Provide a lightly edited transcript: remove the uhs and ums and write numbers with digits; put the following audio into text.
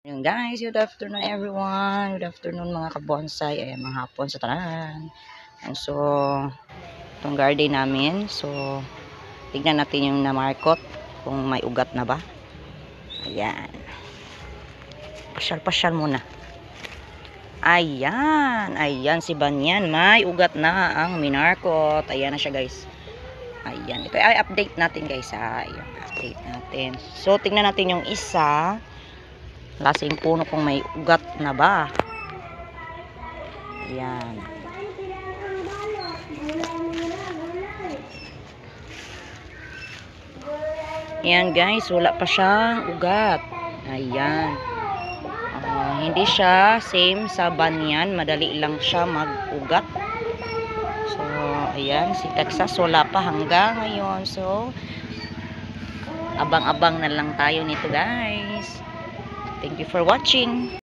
Yun guys, good afternoon everyone. Good afternoon mga kabonsai. Ayan, mga hapon sa tanan. And so, itong garden namin. So, tignan natin yung namarkot kung may ugat na ba. Ayan. Pasyal-pasyal muna. Ayan. Ayan si Banyan. May ugat na ang minarkot. Ayan na siya guys. Ayan. Ito ay update natin guys ha. Ayan, update natin. So, tignan natin yung isa. Lasing puno kung may ugat na ba. Ayan. Ayan guys, wala pa siyang ugat. Ayan. Hindi siya same sa Banyan. Madali lang siya mag-ugat. So, ayan. Si Texas wala pa hanggang ngayon. So, abang-abang na lang tayo nito guys. Thank you for watching.